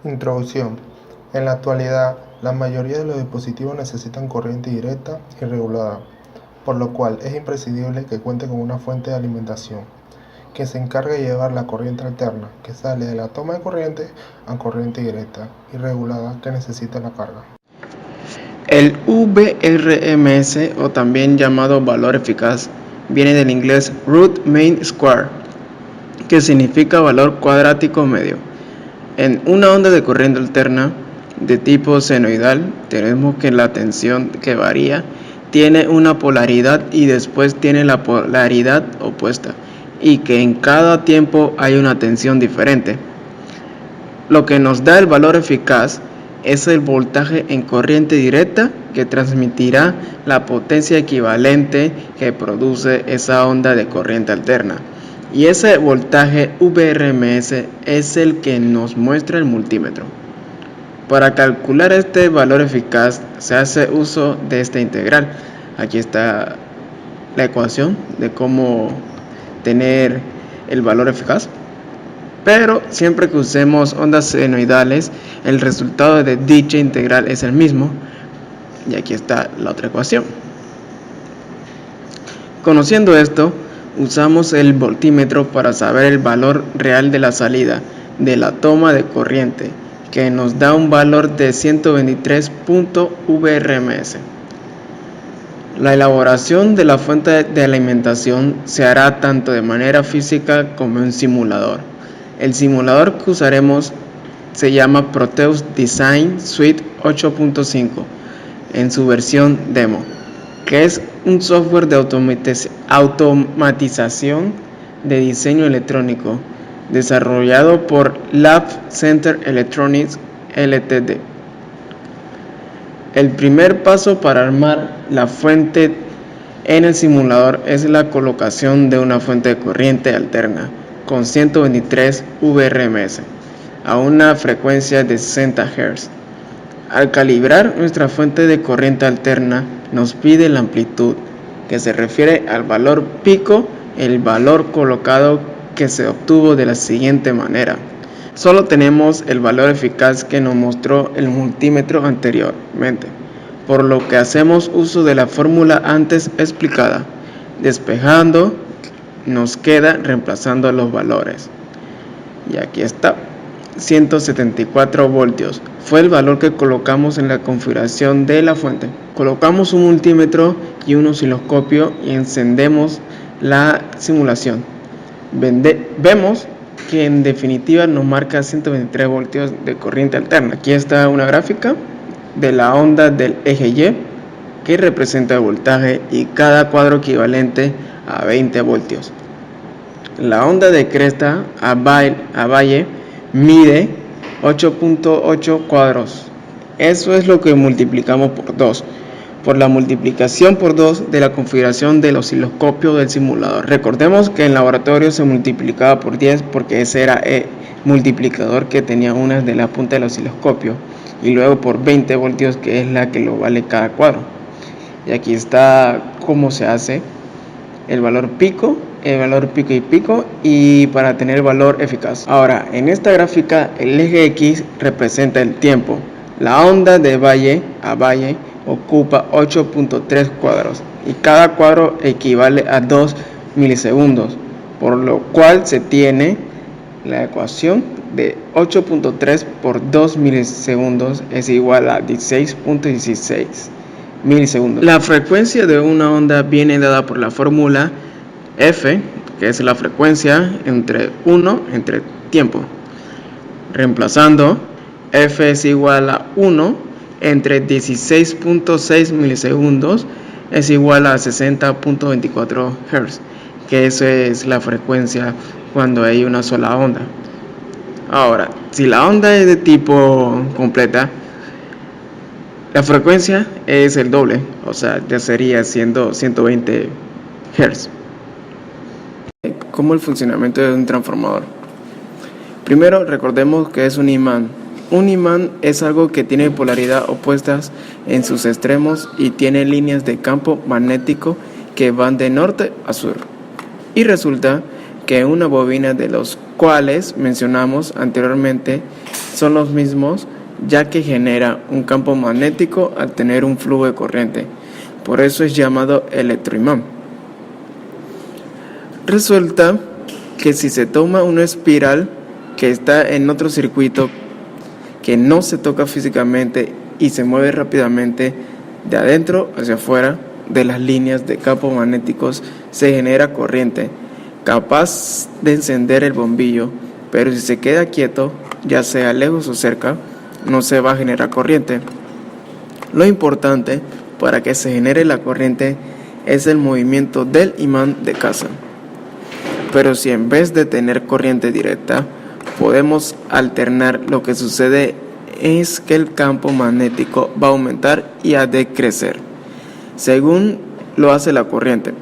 Introducción. En la actualidad, la mayoría de los dispositivos necesitan corriente directa y regulada, por lo cual es imprescindible que cuente con una fuente de alimentación que se encargue de llevar la corriente alterna que sale de la toma de corriente a corriente directa y regulada que necesita la carga. El VRMS, o también llamado valor eficaz, viene del inglés root mean square, que significa valor cuadrático medio. En una onda de corriente alterna de tipo senoidal, tenemos que la tensión que varía tiene una polaridad y después tiene la polaridad opuesta, y que en cada tiempo hay una tensión diferente. Lo que nos da el valor eficaz es el voltaje en corriente directa que transmitirá la potencia equivalente que produce esa onda de corriente alterna. Y ese voltaje VRMS es el que nos muestra el multímetro. Para calcular este valor eficaz se hace uso de esta integral. Aquí está la ecuación de cómo tener el valor eficaz. Pero siempre que usemos ondas senoidales, el resultado de dicha integral es el mismo. Y aquí está la otra ecuación. Conociendo esto, usamos el voltímetro para saber el valor real de la salida de la toma de corriente, que nos da un valor de 123 VRMS. La elaboración de la fuente de alimentación se hará tanto de manera física como en un simulador. El simulador que usaremos se llama Proteus Design Suite 8.5 en su versión demo, que es un software de automatización de diseño electrónico desarrollado por Lab Center Electronics Ltd. El primer paso para armar la fuente en el simulador es la colocación de una fuente de corriente alterna con 123 VRMS a una frecuencia de 60 Hz. Al calibrar nuestra fuente de corriente alterna nos pide la amplitud, que se refiere al valor pico, el valor colocado que se obtuvo de la siguiente manera. Solo tenemos el valor eficaz que nos mostró el multímetro anteriormente, por lo que hacemos uso de la fórmula antes explicada. Despejando, nos queda reemplazando los valores. Y aquí está, 174 voltios. Fue el valor que colocamos en la configuración de la fuente. Colocamos un multímetro y un osciloscopio y encendemos la simulación. Vemos que en definitiva nos marca 123 voltios de corriente alterna. Aquí está una gráfica de la onda del eje Y que representa el voltaje y cada cuadro equivalente a 20 voltios. La onda de cresta a valle mide 8.8 cuadros. Eso es lo que multiplicamos por 2. Por la multiplicación por 2 de la configuración del osciloscopio del simulador. Recordemos que en laboratorio se multiplicaba por 10 porque ese era el multiplicador que tenía una de la punta del osciloscopio, y luego por 20 voltios, que es la que lo vale cada cuadro. Y aquí está cómo se hace el valor pico y pico, y para tener el valor eficaz. Ahora, en esta gráfica el eje X representa el tiempo. La onda de valle a valle ocupa 8.3 cuadros y cada cuadro equivale a 2 milisegundos, por lo cual se tiene la ecuación de 8.3 por 2 milisegundos es igual a 16.16 milisegundos. La frecuencia de una onda viene dada por la fórmula F, que es la frecuencia entre tiempo. Reemplazando, F es igual a 1 entre 16.6 milisegundos es igual a 60.24 Hz, que esa es la frecuencia cuando hay una sola onda. Ahora, si la onda es de tipo completa, la frecuencia es el doble, o sea, ya sería siendo 120 Hz. ¿Cómo el funcionamiento de un transformador? Primero, recordemos que es un imán. Un imán es algo que tiene polaridad opuestas en sus extremos y tiene líneas de campo magnético que van de norte a sur. Y resulta que una bobina de los cuales mencionamos anteriormente son los mismos, ya que genera un campo magnético al tener un flujo de corriente. Por eso es llamado electroimán. Resulta que si se toma una espiral que está en otro circuito que no se toca físicamente y se mueve rápidamente de adentro hacia afuera de las líneas de campos magnéticos, se genera corriente capaz de encender el bombillo, pero si se queda quieto, ya sea lejos o cerca, no se va a generar corriente. Lo importante para que se genere la corriente es el movimiento del imán de casa. Pero si en vez de tener corriente directa, podemos alternar, lo que sucede es que el campo magnético va a aumentar y a decrecer, según lo hace la corriente,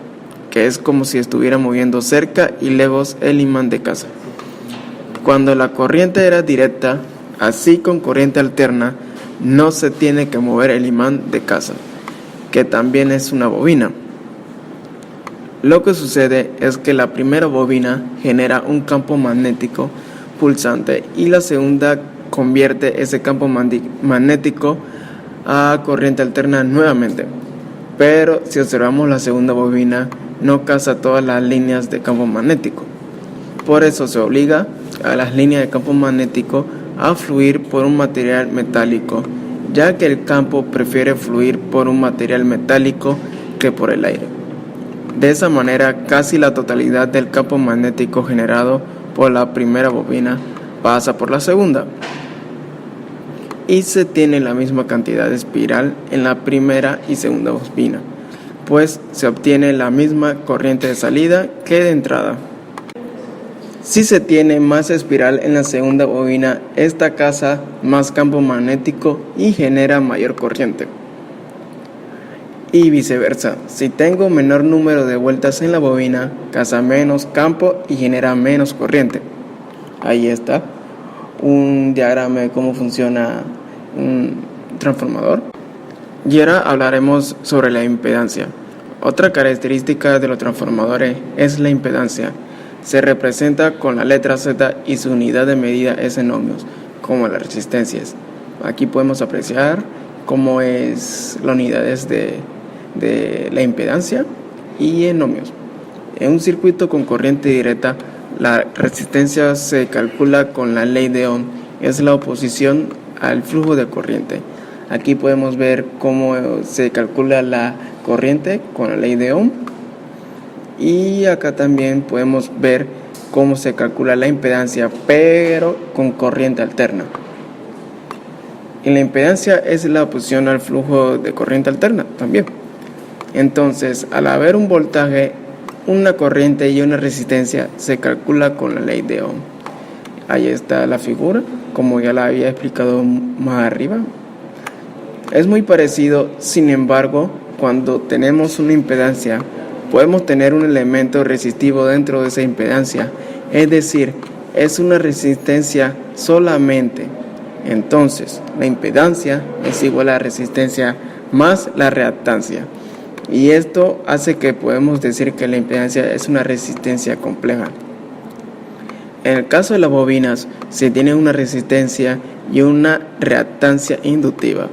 que es como si estuviera moviendo cerca y lejos el imán de casa. Cuando la corriente era directa, así con corriente alterna, no se tiene que mover el imán de casa, que también es una bobina. Lo que sucede es que la primera bobina genera un campo magnético pulsante y la segunda convierte ese campo magnético a corriente alterna nuevamente. Pero si observamos, la segunda bobina no casa todas las líneas de campo magnético. Por eso se obliga a las líneas de campo magnético a fluir por un material metálico, ya que el campo prefiere fluir por un material metálico que por el aire. De esa manera, casi la totalidad del campo magnético generado por la primera bobina pasa por la segunda, y se tiene la misma cantidad de espiral en la primera y segunda bobina, pues se obtiene la misma corriente de salida que de entrada. Si se tiene más espiral en la segunda bobina, esta caza más campo magnético y genera mayor corriente. Y viceversa, si tengo menor número de vueltas en la bobina, caza menos campo y genera menos corriente. Ahí está un diagrama de cómo funciona un transformador. Y ahora hablaremos sobre la impedancia. Otra característica de los transformadores es la impedancia. Se representa con la letra Z y su unidad de medida es en ohmios, como las resistencias. Aquí podemos apreciar cómo es la unidad de la impedancia y en ohmios. En un circuito con corriente directa, la resistencia se calcula con la ley de Ohm, es la oposición al flujo de corriente. Aquí podemos ver cómo se calcula la corriente con la ley de Ohm, y acá también podemos ver cómo se calcula la impedancia, pero con corriente alterna. Y la impedancia es la oposición al flujo de corriente alterna también. Entonces, al haber un voltaje, una corriente y una resistencia, se calcula con la ley de Ohm. Ahí está la figura, como ya la había explicado más arriba. Es muy parecido, sin embargo, cuando tenemos una impedancia, podemos tener un elemento resistivo dentro de esa impedancia, es decir, es una resistencia solamente. Entonces, la impedancia es igual a la resistencia más la reactancia. Y esto hace que podemos decir que la impedancia es una resistencia compleja. En el caso de las bobinas, se tiene una resistencia y una reactancia inductiva.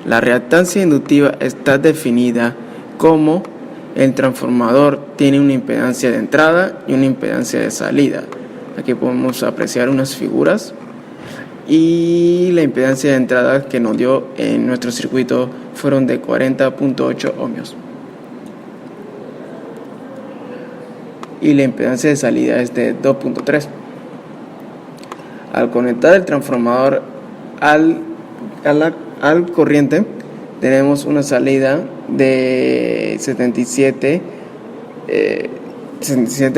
La reactancia inductiva está definida como el transformador tiene una impedancia de entrada y una impedancia de salida. Aquí podemos apreciar unas figuras. Y la impedancia de entrada que nos dio en nuestro circuito fueron de 40.8 ohmios. Y la impedancia de salida es de 2.3. Al conectar el transformador al corriente, tenemos una salida de 77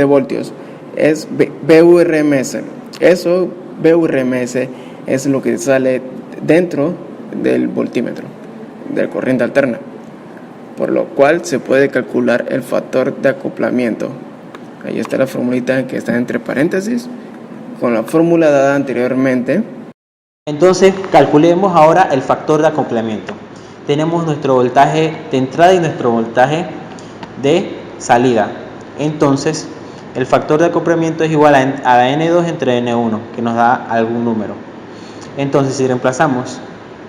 voltios. Es VRMS. Eso, VRMS, es lo que sale dentro del voltímetro, de la corriente alterna, por lo cual se puede calcular el factor de acoplamiento. Ahí está la formulita que está entre paréntesis, con la fórmula dada anteriormente. Entonces, calculemos ahora el factor de acoplamiento. Tenemos nuestro voltaje de entrada y nuestro voltaje de salida. Entonces, el factor de acoplamiento es igual a la N2 entre N1, que nos da algún número. Entonces, si reemplazamos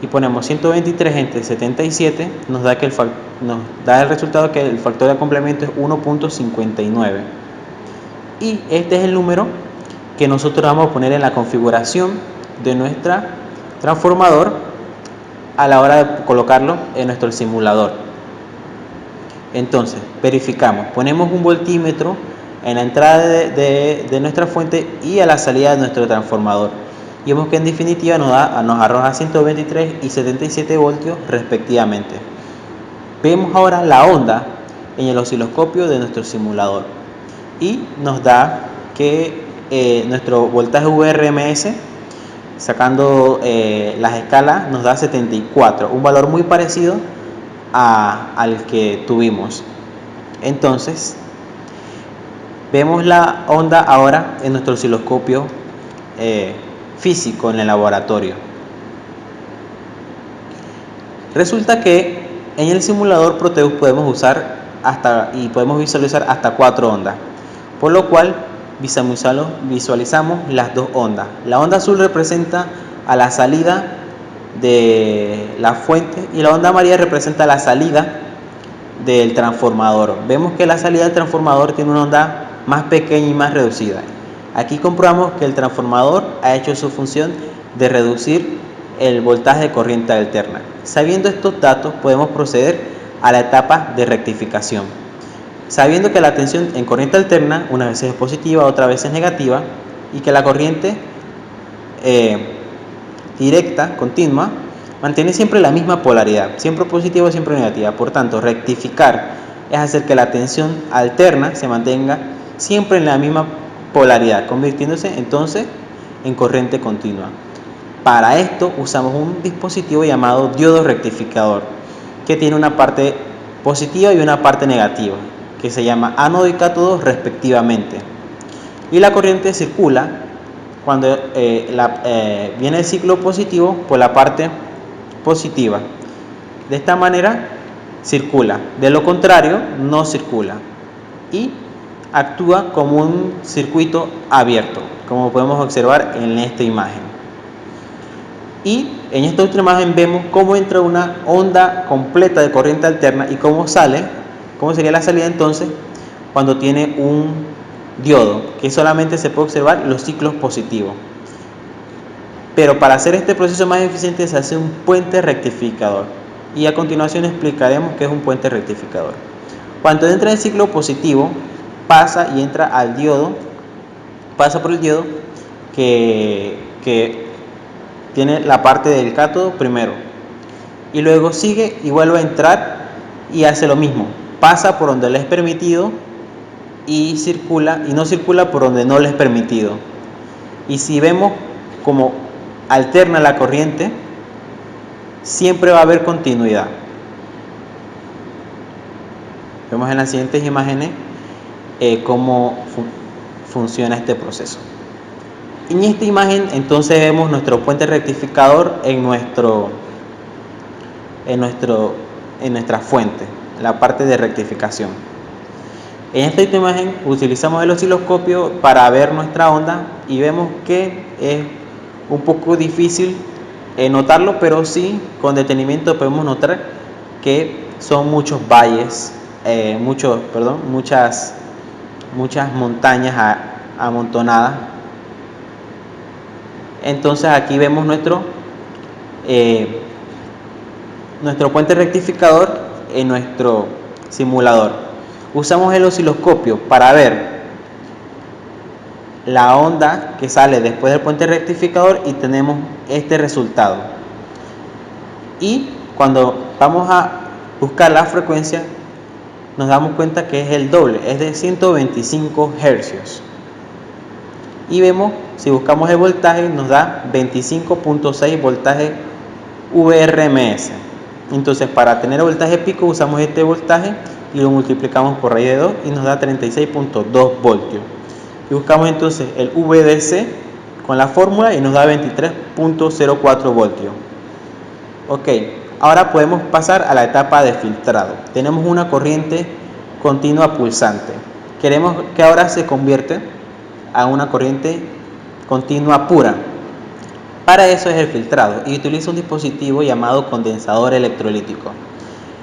y ponemos 123 entre 77, nos da el resultado que el factor de complemento es 1.59. Y este es el número que nosotros vamos a poner en la configuración de nuestro transformador a la hora de colocarlo en nuestro simulador. Entonces, verificamos, ponemos un voltímetro en la entrada de nuestra fuente y a la salida de nuestro transformador. Y vemos que en definitiva nos arroja 123 y 77 voltios respectivamente. Vemos ahora la onda en el osciloscopio de nuestro simulador y nos da que nuestro voltaje VRMS, sacando las escalas, nos da 74, un valor muy parecido al que tuvimos. Entonces, vemos la onda ahora en nuestro osciloscopio físico en el laboratorio. Resulta que en el simulador Proteus podemos usar podemos visualizar hasta 4 ondas, por lo cual visualizamos las 2 ondas. La onda azul representa a la salida de la fuente y la onda amarilla representa la salida del transformador. Vemos que la salida del transformador tiene una onda más pequeña y más reducida. Aquí comprobamos que el transformador ha hecho su función de reducir el voltaje de corriente alterna. Sabiendo estos datos, podemos proceder a la etapa de rectificación. Sabiendo que la tensión en corriente alterna una vez es positiva, otra vez es negativa, y que la corriente directa, continua, mantiene siempre la misma polaridad, siempre positiva o siempre negativa. Por tanto, rectificar es hacer que la tensión alterna se mantenga siempre en la misma polaridad, convirtiéndose entonces en corriente continua. Para esto usamos un dispositivo llamado diodo rectificador, que tiene una parte positiva y una parte negativa, que se llama ánodo y cátodo respectivamente. Y la corriente circula cuando viene el ciclo positivo por la parte positiva. De esta manera circula, de lo contrario no circula y actúa como un circuito abierto, como podemos observar en esta imagen. Y en esta otra imagen vemos cómo entra una onda completa de corriente alterna y cómo sale, cómo sería la salida entonces cuando tiene un diodo, que solamente se puede observar los ciclos positivos. Pero para hacer este proceso más eficiente se hace un puente rectificador, y a continuación explicaremos qué es un puente rectificador. Cuando entra el ciclo positivo, pasa y entra al diodo, pasa por el diodo que tiene la parte del cátodo primero, y luego sigue y vuelve a entrar y hace lo mismo, pasa por donde le es permitido y circula, y no circula por donde no le es permitido. Y si vemos como alterna la corriente, siempre va a haber continuidad. Vemos en las siguientes imágenes cómo funciona este proceso. En esta imagen entonces vemos nuestro puente rectificador en nuestra fuente, la parte de rectificación. En esta imagen utilizamos el osciloscopio para ver nuestra onda y vemos que es un poco difícil notarlo, pero sí con detenimiento podemos notar que son muchos valles, muchas montañas amontonadas. Entonces aquí vemos nuestro puente rectificador en nuestro simulador. Usamos el osciloscopio para ver la onda que sale después del puente rectificador y tenemos este resultado. Y cuando vamos a buscar la frecuencia, nos damos cuenta que es el doble, es de 125 Hz. Y vemos, si buscamos el voltaje, nos da 25.6 voltaje VRMS. Entonces, para tener el voltaje pico, usamos este voltaje y lo multiplicamos por raíz de 2 y nos da 36.2 voltios. Y buscamos entonces el VDC con la fórmula y nos da 23.04 voltios. Ok, ahora podemos pasar a la etapa de filtrado. Tenemos una corriente continua pulsante. Queremos que ahora se convierta a una corriente continua pura. Para eso es el filtrado y utiliza un dispositivo llamado condensador electrolítico.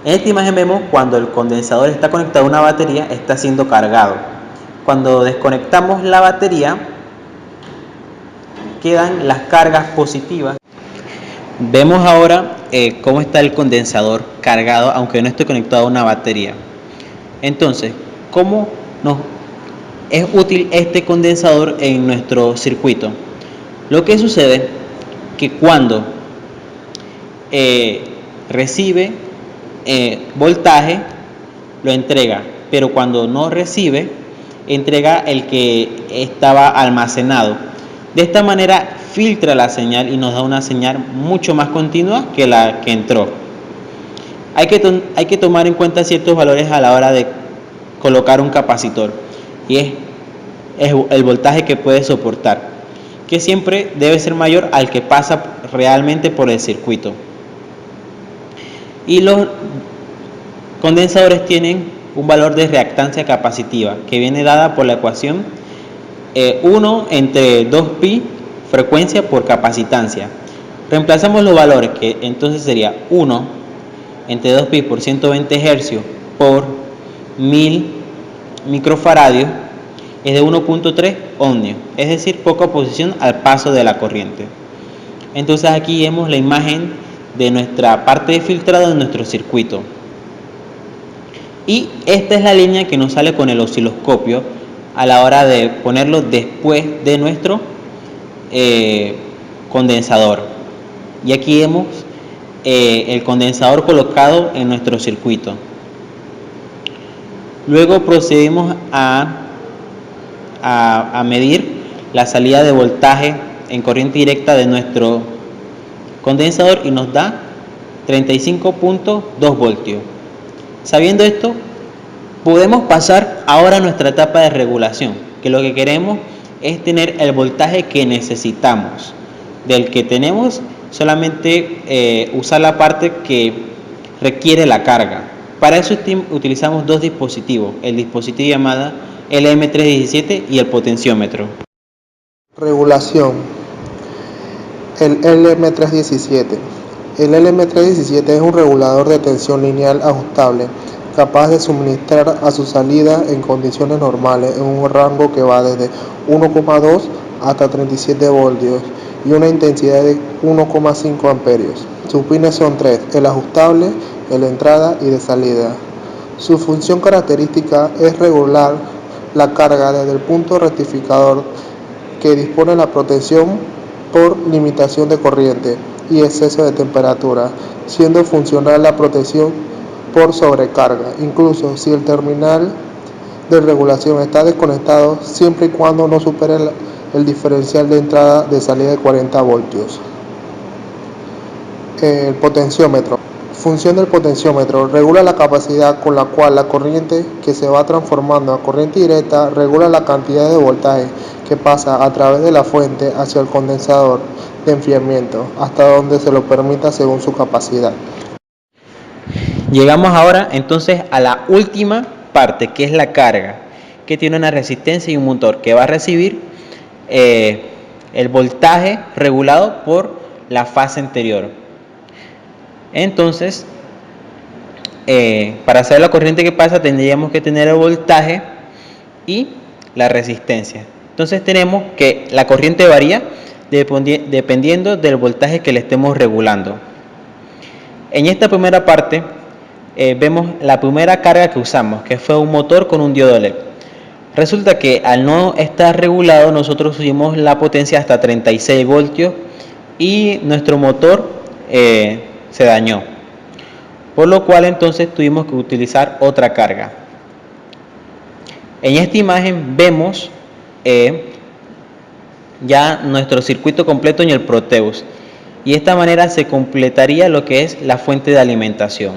En esta imagen vemos cuando el condensador está conectado a una batería, está siendo cargado. Cuando desconectamos la batería, quedan las cargas positivas. Vemos ahora cómo está el condensador cargado, aunque no esté conectado a una batería. Entonces, ¿cómo nos es útil este condensador en nuestro circuito? Lo que sucede que cuando recibe voltaje, lo entrega, pero cuando no recibe, entrega el que estaba almacenado. De esta manera filtra la señal y nos da una señal mucho más continua que la que entró. Hay que tomar en cuenta ciertos valores a la hora de colocar un capacitor, y es el voltaje que puede soportar, que siempre debe ser mayor al que pasa realmente por el circuito. Y los condensadores tienen un valor de reactancia capacitiva que viene dada por la ecuación 1 entre 2pi frecuencia por capacitancia. Reemplazamos los valores, que entonces sería 1 entre 2pi por 120 Hz por 1000 microfaradios, es de 1.3 ohmios, es decir, poca oposición al paso de la corriente. Entonces aquí vemos la imagen de nuestra parte de filtrado de nuestro circuito. Y esta es la línea que nos sale con el osciloscopio a la hora de ponerlo después de nuestro condensador. Y aquí vemos el condensador colocado en nuestro circuito. Luego procedemos a medir la salida de voltaje en corriente directa de nuestro condensador y nos da 35.2 voltios. Sabiendo esto, podemos pasar ahora a nuestra etapa de regulación, que lo que queremos es tener el voltaje que necesitamos. Del que tenemos, solamente usar la parte que requiere la carga. Para eso utilizamos dos dispositivos, el dispositivo llamado LM317 y el potenciómetro. Regulación. El LM317. El LM317 es un regulador de tensión lineal ajustable, capaz de suministrar a su salida en condiciones normales en un rango que va desde 1,2 hasta 37 voltios y una intensidad de 1,5 amperios. Sus pines son tres: el ajustable, el de entrada y de salida. Su función característica es regular la carga desde el punto rectificador que dispone la protección por limitación de corriente y exceso de temperatura, siendo funcional la protección por sobrecarga, incluso si el terminal de regulación está desconectado, siempre y cuando no supere el diferencial de entrada de salida de 40 voltios. El potenciómetro. Función del potenciómetro: regula la capacidad con la cual la corriente que se va transformando a corriente directa regula la cantidad de voltaje que pasa a través de la fuente hacia el condensador de enfriamiento, hasta donde se lo permita según su capacidad. Llegamos ahora entonces a la última parte, que es la carga, que tiene una resistencia y un motor que va a recibir el voltaje regulado por la fase anterior. Entonces, para saber la corriente que pasa, tendríamos que tener el voltaje y la resistencia. Entonces tenemos que la corriente varía dependiendo del voltaje que le estemos regulando. En esta primera parte vemos la primera carga que usamos, que fue un motor con un diodo LED. Resulta que al no estar regulado, nosotros subimos la potencia hasta 36 voltios y nuestro motor se dañó, por lo cual entonces tuvimos que utilizar otra carga. En esta imagen vemos ya nuestro circuito completo en el Proteus, y de esta manera se completaría lo que es la fuente de alimentación.